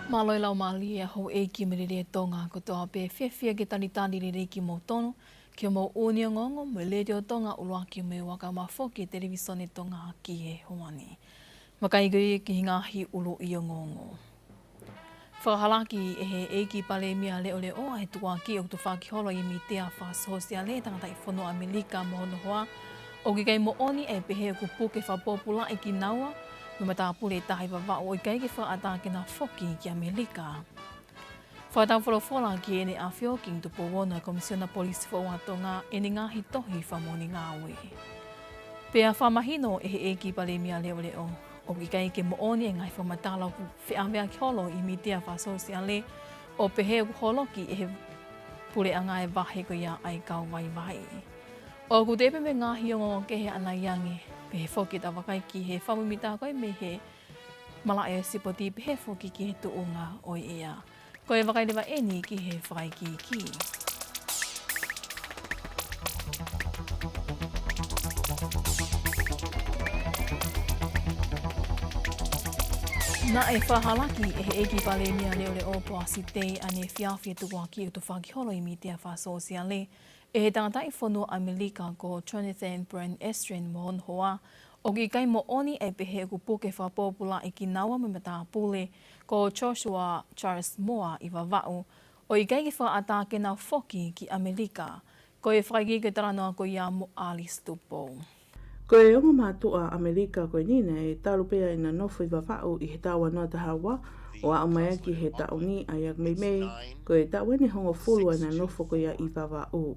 Maloi lau mali ho e ki merere Tonga ko toa pe whiawhia ke tanitani re ki mo tono ki mo unia ngongo me le reo Tonga ulua ki me waka mafoki Televisone Tonga ki he hoani. Makai gui ki ngahi ulu i ngongo. Whahalaki e he e ki pale mia leo leo he tua ki o tu whaki holo i mi tea whasosia le tangata i whono Amerika mohono hoa o ki kai mo oni e pehe ku puke whapopula i ki naua me matapu le tahi wawa o i kai ki whaata ke na whoki ki Amerika. Whaatau wholofola ki ene a whioking tu powona komisiona polisi whaua Tonga e ni ngahi tohi whamoni ngāwe. Pea whamahino e he e ki pale mia leo leo. O ki kai ke mooni e ngai whamatala ku whiawea ki holo i mitea whasosiale o pehe ku holoki e he pure anga e wahe ko ia ai kau vai vai. O ku tepe me ngahi o ke he ana iange pehe whoki ta wakai ki he whamumita koe me he mala e sipoti pehe whoki ki he tuunga o ia. Koe wakai lewa eni ki he whakai ki. Na e whahalaki e he eki pale mia leo le opo si te ane whiawhia tukua ki o tu whakiholo i mitea whasosiale e he tangata i whonua Amerika ko Jonathan Brand Estrin mohon hoa o ki kai mo oni e pehe ku puke whapopula i ki naua me matapule ko Joshua Charles Moa i wawau o i kai ki whaata ke na whoki ki Amerika ko e whaiki ke taranoa ko ia mo Alice Tupo. Ko e ongo mātua Amerika koe nina e tālupea ina nofo i wawau i he tāua noa tahawa o a mai ki he tauni a iak Moimoi ko e tāwene hongo fulu ina nofo ko ia i wawau.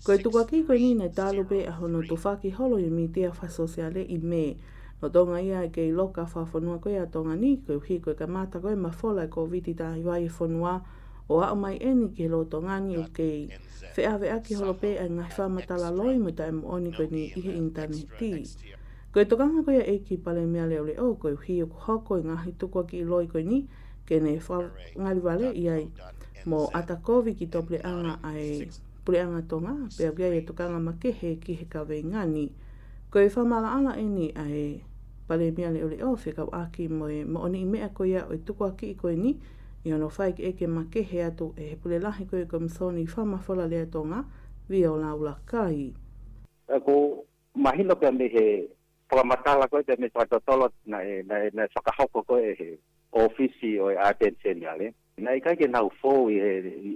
Ko e tukaki koe nina e tālupe a hono tufaki holo i mitea whasosiale i me no tonga ia e kei loka whawhanua koe a tonga ni koe uhi koe ka mata koe mawhola ko viti tā hiwai e whanua o a mai eni ke lo tongani o kei whea ki holope a ngai whamatala loi mo ta e mooni koe ni ihe interneti. Koe tokanga koe e ki pale mea leo leo koe uhi o kuhoko i ngahi tukua ki loi koe ni ke ne ngari wale i ai mo atakovi ki tople anga ai pureanga tonga pea kia e tokanga makehe ki he kawe ngani. Koe whamala ala eni ai pale mea leo leo whikau aki mo e mooni i mea koe o i tukua ki i koe ni i ono whai ki eke makehe atu e he pule lahi koe komisoni whamawhola lea tonga via o laula kai. Ko mahino pia me he whakamatala koe te me whatatolo na whakahoko koe he ofisi o e atensioni ale. Na i kai ke nau fōu i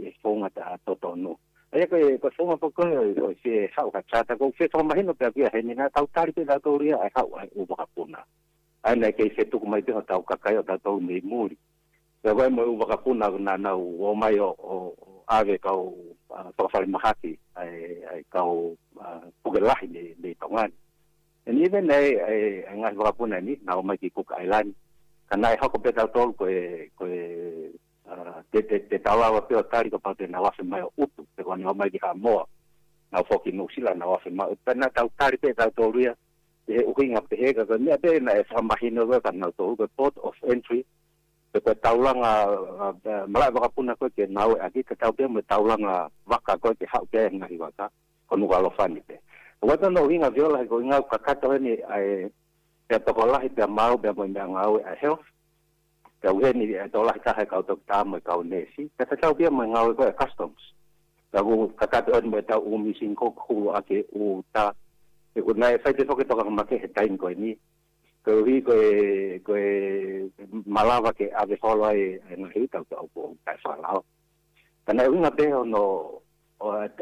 he whonga ta totonu. Aia koe whonga po koe o se hau ka chata ko whe whakamahino pia kia he ni nga tau tari pe tau ria ai hau ai uwakapuna. Aina kei se tuku mai peho tau kakai o tau me muri. Pea koe mo uwakapuna na nau o mai o ave kau whakawhare mahaki ai kau pugelahi le tongani. And even ai ngahi wakapuna ni na o mai ki Cook Island. Kana e hako pe tau tolu koe te taulawa peo tari ko pate na wafe mai o utu. Te kone o mai ki Hamoa. Na whoki Nusila na wafe mai utu. Pena tau tari pe tau tolu ia. E uhinga pehega ko mea pe na e whamahino koe ka nau tolu koe port of entry. Koe taulanga malai wakapuna koe ke naue aki ka tau pia mo taulanga waka koe ke hau pia ngahi waka. Ko Nuku'alofa ni pe. Wata no hinga viola ko inga kakato ni ai pia tokolahi pia mau pia mo mea ngau a health. Pia uheni e tolahi tahe kau tok tāmo e kau nesi. Pia tau pia mo ngau e koe customs. Pia ku kakato ni mo e tau umisin ko hulu ake u ta. E unai whai te whoke toka make he tain koe ni. Koe uhi koe malawa ke ave holo ai ngahi tau tau po kai whalao. Kana uhinga peho no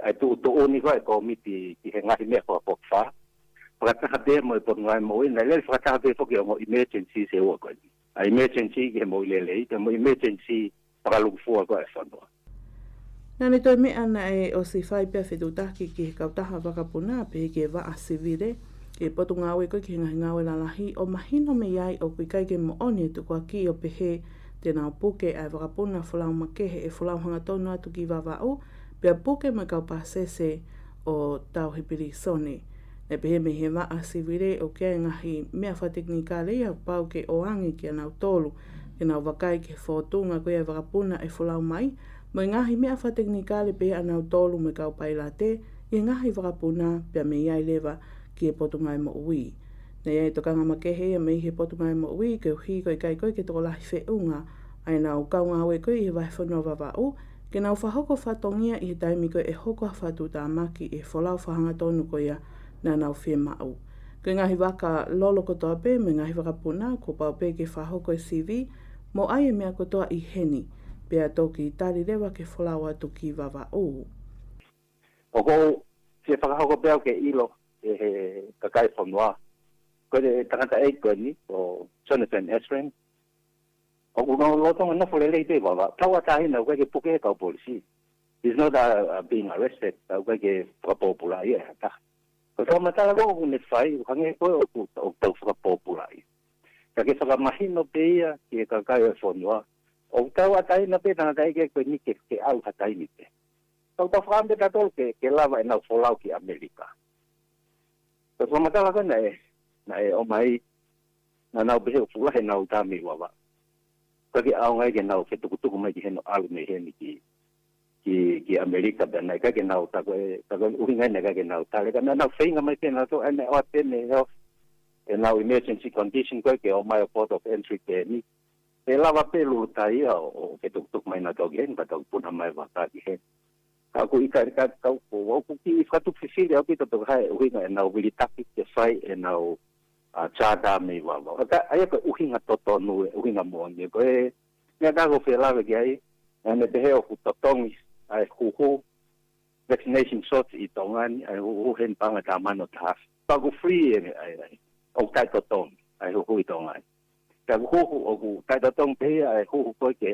ai tu oni koe ko miti ki he ngahi mea koa pokwha. Whakataha pēr mo i potu ngai mo i, nei lele whakataha pēr whoki o mo emergency se ua koe. A emergency ki he mo i lele, te mo emergency whakaluku fua koe e whanua. Nane toi mea na e o si whai pia whetutaki ki he kautaha wakapuna pe ke waa sivire. Ke potu ngawe koe ki he ngahi ngawe lalahi o mahino me iai o kui kai ke mo oni e tukua ki o pehe te nao puke ai wakapuna whulau makehe e whulau hanga tonu atu ki wawau. Pea puke mai kau pasese o tau hipiri sone. E pehe me he waa sivire o kia ngahi mea whateknikale ia pau ke oangi ki anau tolu. Ke nau wakai ke whotunga koe e wakapuna e whulau mai. Mo ngahi mea whateknikale pehe anau tolu me kau pailate. I ngahi wakapuna pea me iai lewa ki e potungai mo ui. Nei e tokanga makehe e me he potungai mo ui ke uhi koe kai koe ke toko lahi wheunga Ai nau kaunga hawe koe i vai whanua wawau, ke nau whahoko whatongia i taimi koe e hoko whatu tā maki e wholau whahanga tonu koe ia nā nau whia mau. Koe ngahi waka lolo kotoa pē me ngahi waka puna ko pau pē ke whahoko e CV, mo ai e mea kotoa i heni, pēa toki tari rewa ke wholau atu ki wawau. Oko, se whakahoko pēo ke ilo e he kakai whanua. Koe te tangata e koe ni, o Jonathan Esrin. Oku no lotonga na fole lei te wawa. Taua tahina koe ke puke e kau polisi. He's not being arrested. Koe ke whakapopula i e hata. Ko tau matala ko oku ne whai, ukange koe oku tau whakapopula i. Ka ke whakamahino pe ia ki e kakai e whanua. O taua tahina pe tangata e koe ni ke au hataini pe. Tau whakambe tatol ke lava e nau wholau ki Amerika. Ko tau matala koe na e o mai na nau behe o fulahe nau tami wawa. Kaki au ngai ke nau ke tukutuku mai ki heno alu me heni ki Amerika pe nai kake nau tako uhi ngai nai kake nau tale ka nau whainga mai ke nau to ane o atene health e nau emergency condition koe ke o mai o port of entry ke ni e lava pe lulutai o ke tukutuku mai na toki heni ka tau puna mai waka ki heni ka ku ika rika kau ko ku ki whatuk fifili au ki to hai uhi ngai nau wilitaki ke whai e nau chada me wawa. Ai ko uhinga toto no uhinga mo ni ko e me da go fe lave ki ai ane te heo ku totongi ai hu vaccination shots i Tongan ai hu hen panga ta mano ta. Pa go free ai o tai totong ai hu i Tongan. Ta hu o ku tai totong pe ai hu ko ke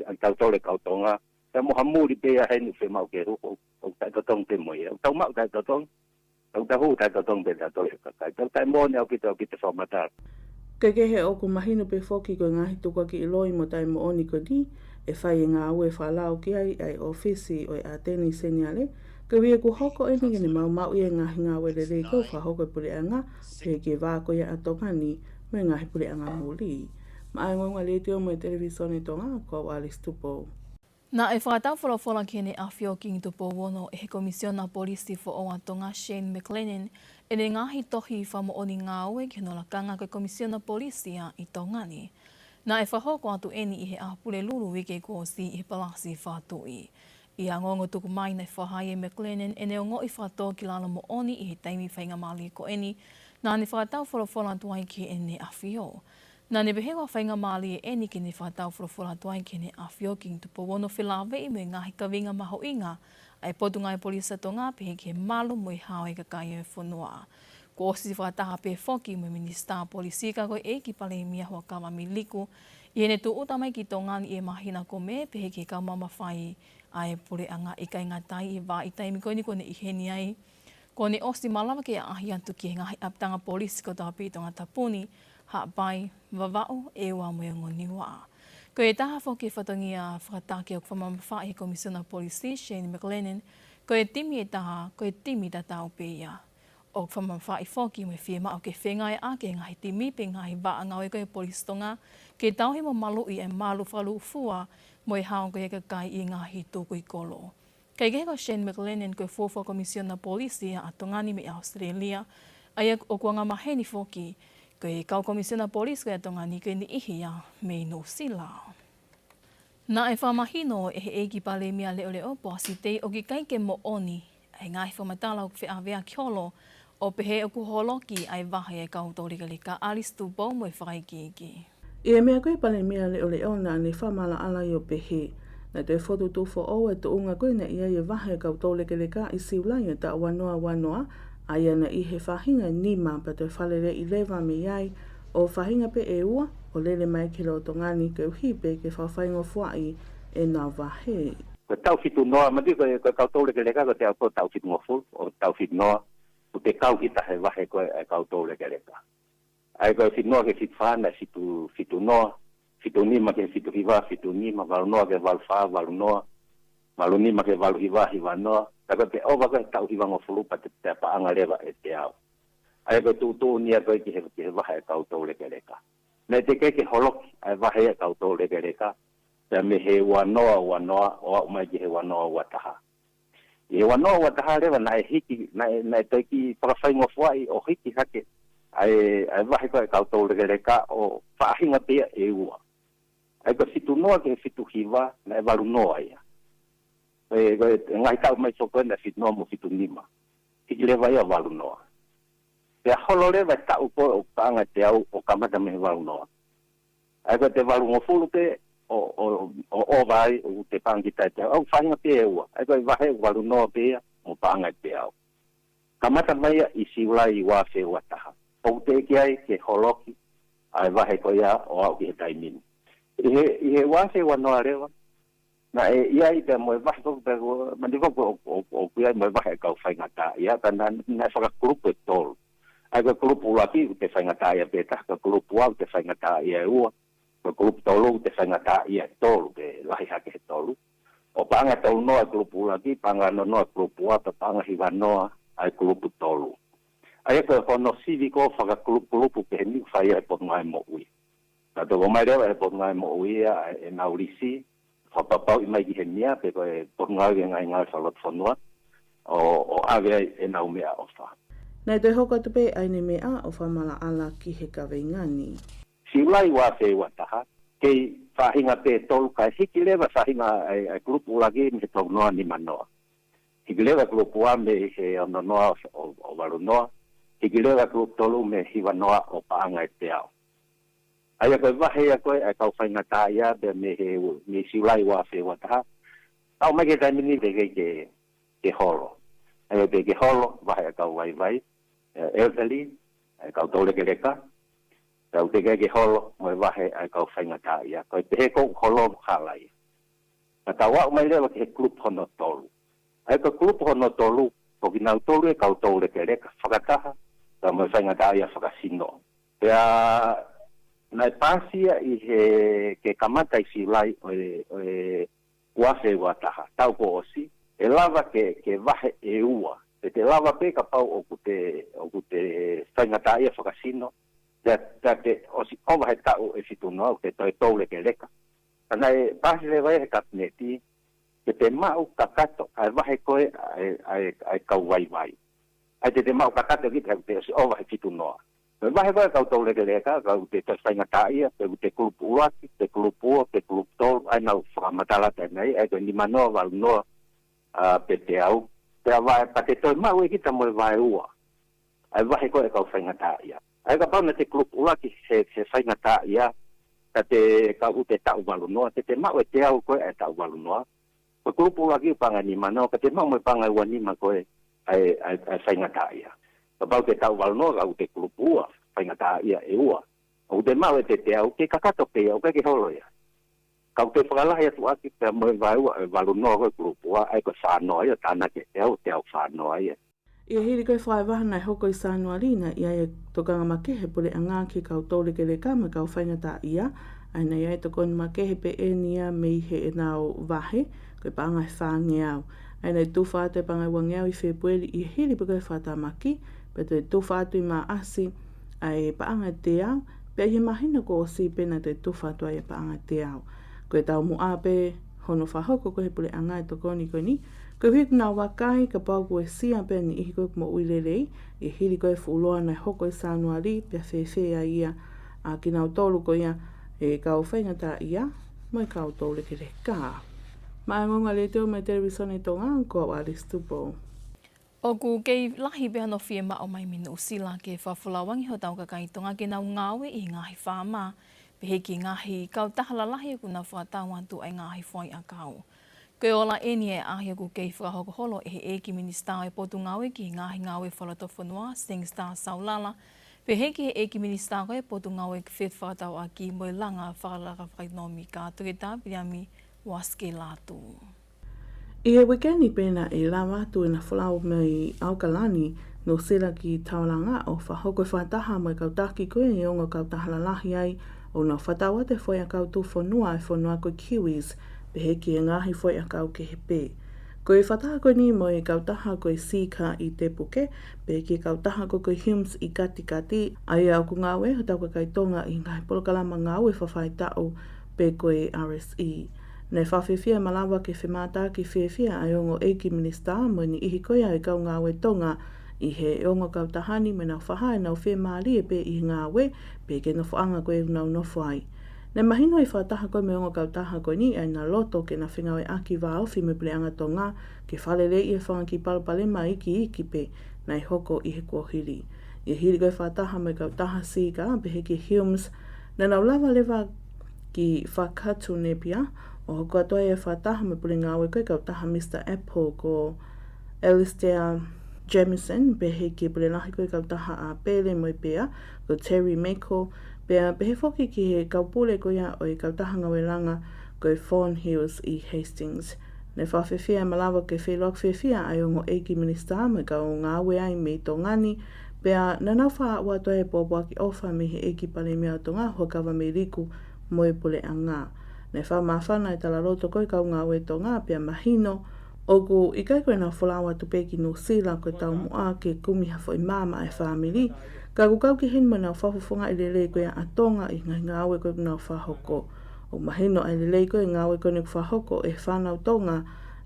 an tau tole ka Tonga. Ta mo hamuri pe ai ni fe mau ke hu o tai totong pe mo ia. Tau mau tai totong Tau tahu tai totong pe tato e kakai. Tau tai mo ne au kita whamatar. Keke he oku mahino pe whoki koe ngahi tuka ki iloi mo tai mo oni ko ni, e whai e ngā ue whalau ki ai ofisi o e ateni seniale, ka wia ku hoko e ni mau i e ngahi ngā wele rei kau whahoko e pule anga, pe ke wāko ia atongani, mo e ngahi pule anga muli. Ma ai ngonga le te o mo e Televisone Tonga, ko wali stupo. Na e whakatau whalafola kene a whio ki tupo wono e he komisiona polisi fo o Tonga Shane McLennan e ne ngahi tohi whamo o ni ngā ue ki nola kanga koe komisiona polisi a i Tongani. Na e whahoko atu eni i he apure lulu wike ko si i he palasi whatui. I a ngongo tuku mai nei whahai e McLennan e ne o ngoi whato ki lala mo oni i he taimi whainga mali ko eni na ne whakatau whalafola tuai ki ene a whio. Nā ne behewa whainga māli e eni ki ne whātau whurafura tuai ki ne a whioking tupo wono whilawe i me ngahi kawinga maho inga ai potunga e polisa Tonga pehe ke malu mo i hao e kakai e whunua. Ko osi whataha pe whoki mo minista polisi ka koe e ki pale mia hoa kama miliku i ene tu utamai ki Tongani e mahina ko me pehe ke ka mama whai ai pure anga i kai ngatai i wā i taimi koe ni kone i heni ai. Ko ne osi malawa ke a ahi antu ki ngahi aptanga polisi ko tapi Tongatapu ni hapai wawao e wa mo ngoni wa. Ko e taha whoki whatongi a whakatake o whamamawha e komisiona polisi Shane McLennan, ko e timi e taha, ko e timi ta tau pe ia. O whamamawha i whoki mo e whiema o ke whenga e ake ngahi timi pe ngahi wa angau e koe polisi Tonga, ke tauhi mo malu i e malu whalu fua mo e hao koe kakai i ngahi tūku i kolo. Kei kehe ko Shane McLennan koe fōwha komisiona polisi a Tongani me Australia, ai o kuanga maheni whoki, ko e kau komisiona polisi koe a Tongani koe ni ihia me no sila. Na e whamahino e he eiki pale mea leo leo po si te o ki kaike mo oni ai ngahi whamatala o ke whea kiolo o pehe o kuholoki ai wahe e kau tōrika alistu po mo e whaiki iki. I e mea koe pale mea leo leo na ne whamala ala i o pehe. Na te whotu tūwho o e to unga koe na ia e wahe kau tōrika i Siulai e ta wanoa ai ana i he whahinga nima pa te whalere i lewa me iai o whahinga pe e ua o lele mai ke lo Tongani ke uhipe ke whawhaingo fuai e nā wahe. Ko tau fitu noa, mati ko kau tōre ke leka ko te au tau fitu ngoful o tau fitu noa, ko te kau kita he wahe ko e kau tōre ke leka. Ai ko fitu noa ke fitu whana, fitu noa, fitu nima ke fitu hiwa, fitu nima, walu noa ke walu wha, walu noa, walu nima ke walu hiwa noa, tako te owa koe tau hiwa ngofulu pa te paanga lewa e te au. Ai ko tū nia koe ki he wahe e kau tōre ke leka. Nei te keke holoki ai wahe e kau tōre ke leka, te me he wanoa o mai ki he wanoa wataha. I he wanoa wataha lewa na e hiki, na e toiki whakawhaingo fuai o hiki hake, ai wahe koe kau tōre ke leka o whaahinga pia e ua. Ai ko fitu noa ke fitu hiva na e walu noa ia. Ngai tau mai soko na fitu noa mo fitu nima. Hiki lewa ia walu noa. Pea holo lewa tau ko o kaanga te au o kamata me walu noa. Ai ko te walu ngofulu te o vai o te pangita te au whainga pe eua. Ai ko i wahe walu noa pea mo paanga te au. Kamata mai i Siulai i wafe wataha. O te ki ai ke holoki ai wahe ko ia o au ki he taimini. I he wafe wanoa rewa. Na ia i te moe wahe koko pe mandiko o kuia moe wahe kau whaingata. Ia ka na whakakurupu e tolu. Ai ka kurupu laki u te whaingata ia peta. Ka kurupu au te whaingata ia e ua. Ka kurupu tolu te whaingata ia e tolu. Ke lahi hake he tolu. O panga tolu noa kurupu laki. Panga noa kurupu au. Panga hiwa noa ai kurupu tolu. Ai ka hono siviko whakakurupu ke he niu whai e potu ngai mo ui. Ka toko mai rewa e potu ngai mo ui e naurisi. Whapapau i mai ki he mia, pe koe potu ngai ngai whalot whanua. O awea e nau mea o wha. Nei te hoko tupe aine mea o whamala ala ki he kaweingani. Siulai wa se wataha. Kei whahinga pe tolu kai hiki lewa whahinga ai kurupu lagi me tau noa ni manoa. Hiki lewa kurupu a me he ono noa o waru noa. Hiki lewa kurupu tolu me hiwa noa o paanga e te au. Ai koe wahe a koe ai kau whaingata ia pe me Siulai wa se wataha. Tau mai ke taimini te ke holo. Ai pe ke holo wahe a kau vai. Elderly, ai kau tole ke reka. Tau te ke holo mai wahe ai kau whaingata ia. Koe te he kou holo halai. Na tau wau mai lewa ke klup hono tolu. Ai ka klup hono tolu, ko kinau tolu e kau tole ke reka. Whakataha, tau mai whaingata ia whakasino. Pea nai pasia i he ke kamata i Siulai o wafe wataha. Tau ko osi. E lava ke wahe e ua. Te lava pe ka pau o kute whaingata ia whakasino. Te osi koma he tau e fitu noa, te toi toule ke leka. Kana e pasi le vai he kapneti, ke te mau kakato, ai wahe koe ai kau vai. Ai te mau kakato ki te osi ova he fitu noa. Wahe koe kau toule ke leka, kau te toi whaingata ia, te kulupu uaki, te kulupu o, te kulupu tolu, ai nau whakamatala tenei, ai koe ni manoa walu noa pe te au. Pea vai, pa te toi mau e kita moe vai ua. Ai wahe koe kau whaingata ia. Ai ka pau na te kulupu ulaki se whaingata ia, ka te kau te tau walu noa, te mau e te au koe e tau walu noa. Ko kulupu ulaki upanga ni manoa, ka te mau moe panga ua nima koe ai whaingata ia. Ka pau te tau walu noa, kau te kulupu ua, whaingata ia e ua. O te mau e te au, ke kakato pe au, ke holo ia. Kau te whakalahi atu aki, te moe vai ua, walu noa koe kulupu ua, ai koe whanoa ia, tāna ke te au whanoa ia. Ia hiri koe whae wahana e hoko i sānua rina, ia e tokanga makehe pole anga ki kau tole ke reka me kau whaingata ia, aina ia e tokoni makehe pe e nia me he e nao wahe, koe paanga e whaange au. Aina e tuwha atu e panga wange au i whepueli, ia hiri pe koe whata maki, pe te tuwha atu i maa asi, ai paanga te au, pe he mahina ko o si pena te tuwha atu ai e paanga te au. Koe tau mu ape, hono whahoko koe pole anga e tokoni koe ni, koe hiku nā wakai ka pau koe sia pe ni ihi koe kuma uirerei, i hiri koe fuuloa na hoko i sānua ri, pe whewhea ia, a ki nau tolu ko ia, e kau whaingata ia, mai kau tolu ke reka. Mai ngonga le teo mai Televisone Tonga, ko a Listupo. O ku kei lahi beha no fie ma o mai minu usila ke whawhulawangi ho tau kakai tonga ke nau ngawe i ngahi whama. Pehe ki ngahi kau tahala lahi ku na whakatau atu ai ngahi whai a kau. Koe ola eni e ahia ku kei whakahokoholo e ki minister e potu ngawe ki ngahi ngawe whalato whanua, Sing Star Saulala. Pehe ki ki minister e potu ngawe ki whet whakatau a ki moe langa whakalaka whainomi ka tukita piami waske Latu. I he wikeni pena e lawa atu e na whalau mai aukalani no sera ki tauranga o whahoko whataha mai kautaki koe e ongo kautahala lahi ai o na whatawa te whai a kautu whanua e whanua koe Kiwis pehe ki e ngahi whai a kau ke he pē. Ko e whataha koe ni mo e kautaha koe Sika i te puke, pehe ki e kautaha koe Hymns i kati ai au ku ngawe ho tau kai tonga i ngai polokalama ngawe whawhai tau pe koe RSE. Nei whawhiwhia malawa ke whemata ki whiwhia ai ongo eiki minister mo ni ihi koia e kau ngawe tonga i he ongo kautahani me nau whahai nau whemari e pe i ngawe pe ke no whaanga koe nau no whai. Ne mahino I whataha koe me onga kautaha koe ni ai na loto ke na whingawe aki wā ofi me pleanga tonga ke whalele I e whanga ki palpalema iki pe na I hoko I he kuohiri. I hiri koe whataha me kautaha si ka pehe ki Humes na nau lava lewa ki whakatu ne pia o hoko atoa e whataha me pleanga awe koe kautaha Mr. Apple ko Alistair Jamison pehe ki plenahi koe kautaha a pele mo pea ko Terry Mako Pea pehe whoki ki he kaupule ko ia o I kautaha ngawelanga ko I Fawn Hills I Hastings. Ne whawhewhia malawa ke whelok whewhia ai ongo eiki minista me ka o ngāwe ai me Tongani. Pea nanau wha ua toa e pōpua ki ofa me he eiki pale mea Tonga hoa kawa me riku mo e pule a ngā. Ne wha mawhana e tala roto koe ka o ngāwe Tonga pea mahino. Oku I kai koe nā wholawa tupeki no sila koe tau mua ke kumiha fo I mama e whamiri. Ka kukau ki hin mo nā whawhawhonga I lelei koe a tonga I ngai ngāwe koe nā whahoko. O mahino ai lelei koe ngāwe koe nā whahoko e whanau tonga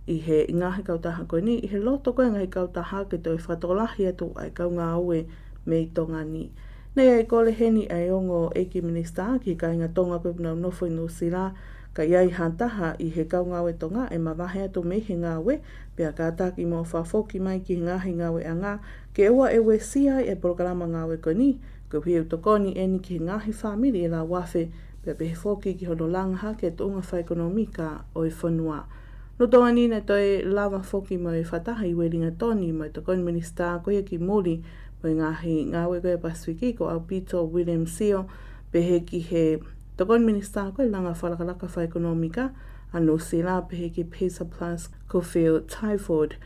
I he ngahe kautaha koe ni. I he loto koe ngai kautaha ke toi whatolahi atu ai kau ngāwe me I tonga ni. Nei ai kole heni ai ongo eiki minista ki kai ngā tonga koe nā nofo I no sila. Ka iai hantaha I he kau ngāwe tonga e mawahe atu me he ngāwe. Pea ka ataki mo whafoki mai ki ngahe ngāwe a ngā. Ke ua e we siai e porokarama ngāwe ko ni. Ko hiu tokoni e ni ki ngahi whamiri e la wafe. Pea pehe foki ki hono langaha ke tunga whaekonomika o I whanua. No tonga ni na toi lava foki mo I whataha I weringa toni mo I tokoni minista ko ia ki mori mo I ngahi ngāwe ko e Pasifiki ko au Pito William Seo. Pehe ki he tokoni minista ko I langa whalakalaka whaekonomika. Ano sila pehe ki Pesa Plus ko Phil Tyford.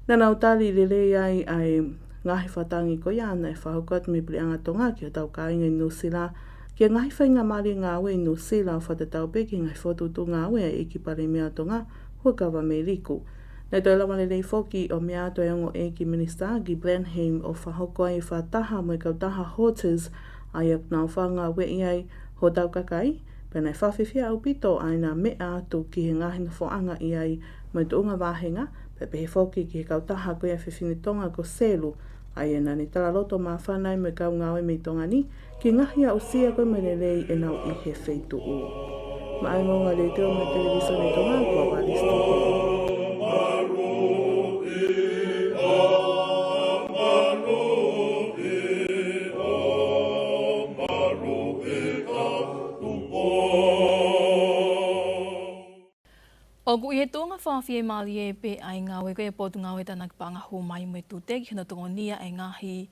Nana utali lele ai ngahi whatangi ko ia ana e whahukot me pleanga tonga ki o tau kāinga I no sila. Kia ngahi whainga mari ngāwe I no sila o whatatau peki ngai whotutu ngāwe e ki pare mea tonga hua kawa me riku. Nei toi lawa lelei foki o mea toi ongo eiki minista ki Blenheim o whahoko ai whataha mo I kautaha Horters ai ap nā whanga wei ai ho tau kakai. Pena I whawhiwhia au pito ai nā mea atu ki he ngahi na whoanga I ai mo I tuunga wāhenga. Pehe whoki ki he kautaha koe a whiwhine tonga ko selu. Ai e nani tala roto mā whanai me kau ngāwe me tonga ni. Ki ngahi a usia koe menelei e nau I he wheitu u. Ma ai ngonga le teo me televisone tonga kua walistu. Oku I he tōnga whawhie mali e pe ai ngāwe koe e pōtu ngāwe tāna ki panga hu mai me tūte ki hana tonga nia e ngahi.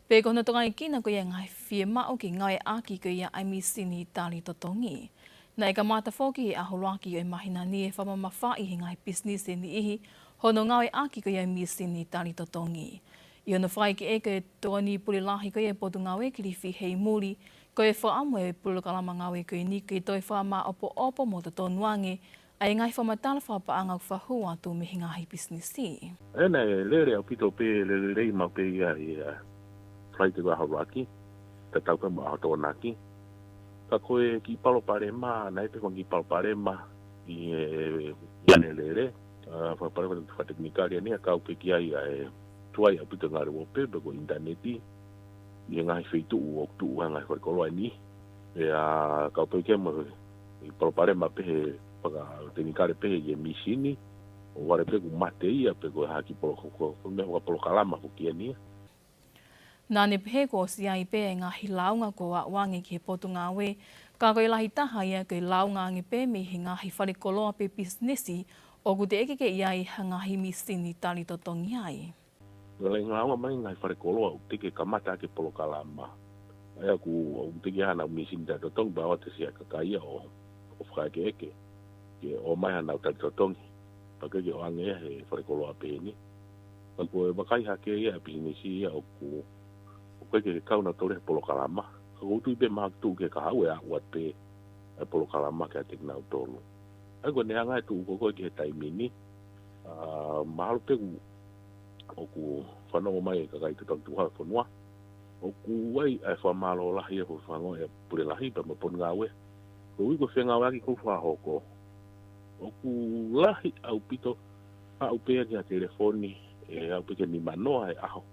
Pe ko hana tonga I kina koe e ngahi whie mao ki ngawe aki koe ia ai misini tāli totongi. Na e ka mata whoki he aholoaki o e mahina ni e whamamawha I he ngahi business e ni ihi hono ngawe aki koe ia misini tāli totongi. I hono whai ki e koe toa ni puri lahi koe e pōtu ngāwe ki riwhi hei muri koe whaamu e pulu kalama ngāwe koe ni koe toi whaama opo mo te tonuange ai ngai whamatala whapaanga u whahua tō me ngahi businessi. Ena e lere au pito pe lere rei mau pe ia I Falaite wa hawaki, ta tauka ma ato naki. Ka koe ki palo pare ma, nai pe ki palo pare ma I iane lere. Whapare wa whateknikaria ni a kau pe ki ai e tuai au pito ngare wope, beko interneti. I ngai wheitu u ok tu ngai whaikoloa ni. E a kau pe ke mo I palo pare ma pe paka teknikare pe ye misini o ware pe ku mate ia pe ko haki polo me ko polo kalama ko kia ni na ne pe ko si ai pe nga hilaunga ko wa wangi ki potu ngawe ka ko ilahi taha ia ko launga ngi pe me hinga hi fale koloa pe businessi o ku te eke ke ia I hanga hi misini tali totongi ai le nga mai ngai fale koloa o te ke kamata ke polo kalama ai ku o te ke ana misini da totong ba o te sia ka kai o fra ke ke o mai ana o tatongi pake ke o ange he wharekoloa pēni. Ko e wakai hake ia bisinesi ia o koe ke kauna tore he polo kalama. Ko utu I pe mahaktu ke ka hau e akuat pe e polo kalama ke atik nau tolu. Ai ko neanga e tu koe ke he taimini. Mahalo pe o ku whanau mai e kakai tutang tuha whanua. O ku wai e whamalo lahi e whango e pure lahi pa mapon ngawe. Ko ui ko whengawe aki ko whahoko. O ku lahi au pito au pea ki a telefoni e au peke ni manoa e aho.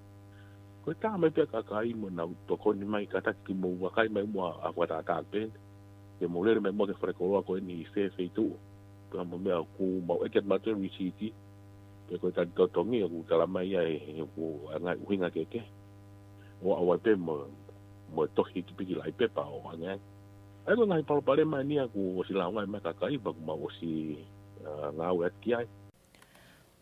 Ko e tā mai pia kakai mo na tokoni mai kataki mo wakai mai mua a wata ata pen. ke mo le me mo ke frekoloa ko ni fe tu pa mo me ku mo e ke mate risiti pe ko ta totongi ku tala mai ai ku anga winga ke o awa pe mo tohi ki piki lai pe pa o anga ai ko ngai pa pare mai ni ku sila ngai ma ka kai ba ku ma o si nga o ki ai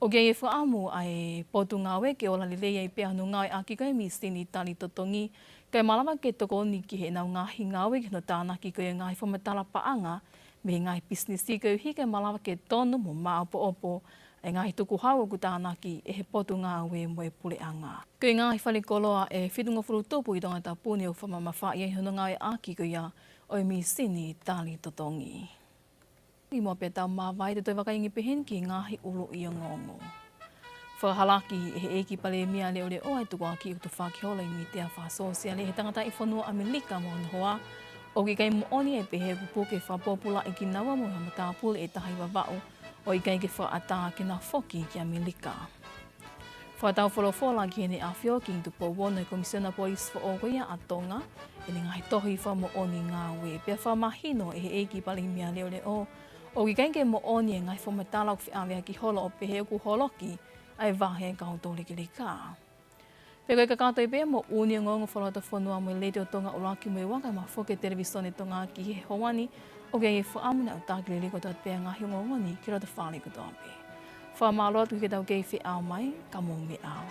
o ge e whaamu ai potu ngawe ke ola lile ai pe anu ngai aki kai mi sini tali totongi kai malama ke toko ni ki he nau ngahi ngawe ki no tāna ki koe ngai whamatala paanga me ngai business i koe hi kai malama ke tonu mo maapo opo e ngai tuku hawa ku tāna ki e he potu ngawe mo e pule anga. Koe ngai whale koloa e whitunga furu topu i Tongatapu ne o whamamawha i hono ngai aki koe ia o mi sini tali totongi. I mua pe tau mawai te toi wakaingi pehen ki ngahi ulu i Ongoongo. Whahalaki e he eki pale mea leo le o ai tuku aki i utu whakihola i mi te a whasosia le he tangata i whanua Amerika mo hoa. O ki kai mo oni e pehe kupu ke whapopula i ki nawa mo Tongatapu e tahi wawau o i kai ke whaata ke na whoki ki Amerika. Whaatau wholofola ki hene a whio ki tupo wono i komisiona polis whaogoia a Tonga e ni ngai tohi wha mo oni ngā we. Pea whamahino e he eki pale mea leo le o. O ki kainge mo oni e ngai whamatala ku whiawea ki holo o pehe ku holoki ai wahe kau tōle ki le kā. Pea koe ka kātoi pea mo uni ngongo whalata whanua mo i lete o Tonga uraki mo i waka ma whoke Televisone Tonga ki he hawani o kia e whaamuna o tākile liko tot pea ngahi ngongoni ki rata whāle ko tō pe. Whaamaloa tu ke tau kei whi au mai, ka mō me au.